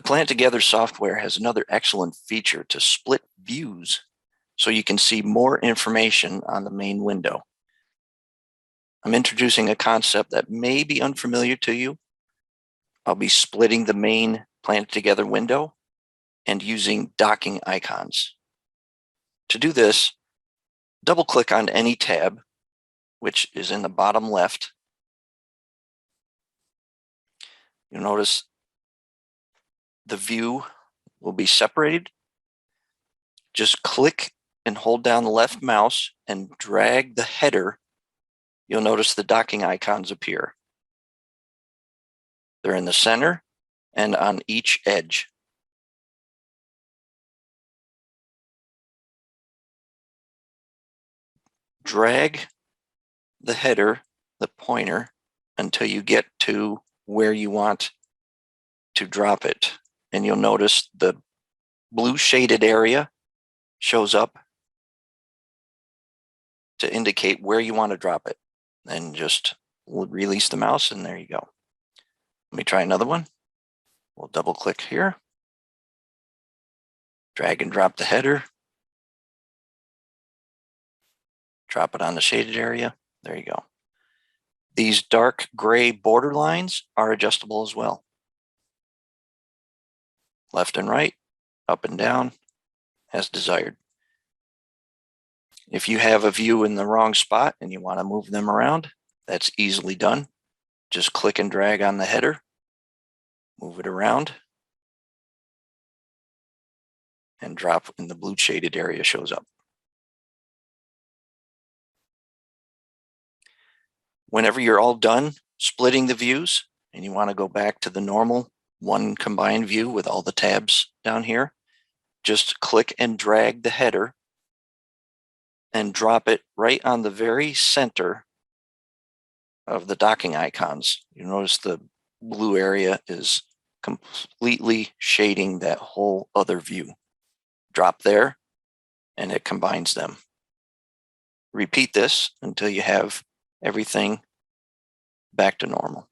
PlanetTogether software has another excellent feature to split views so you can see more information on the main window. I'm introducing a concept that may be unfamiliar to you. I'll be splitting the main PlanetTogether window and using docking icons. To do this, double-click on any tab, which is in the bottom left. You'll notice the view will be separated. Just click and hold down the left mouse and drag the header. You'll notice the docking icons appear. They're in the center and on each edge. Drag the header, the pointer, until you get to where you want to drop it. And you'll notice the blue shaded area shows up to indicate where you want to drop it. And just release the mouse and there you go. Let me try another one. We'll double click here. Drag and drop the header. Drop it on the shaded area. There you go. These dark gray border lines are adjustable as well. Left and right, up and down, as desired. If you have a view in the wrong spot and you want to move them around, that's easily done. Just click and drag on the header, move it around, and drop in the blue shaded area shows up. Whenever you're all done splitting the views and you want to go back to the normal one combined view with all the tabs down here, just click and drag the header and drop it right on the very center of the docking icons. You notice the blue area is completely shading that whole other view. Drop there and it combines them. Repeat this until you have everything back to normal.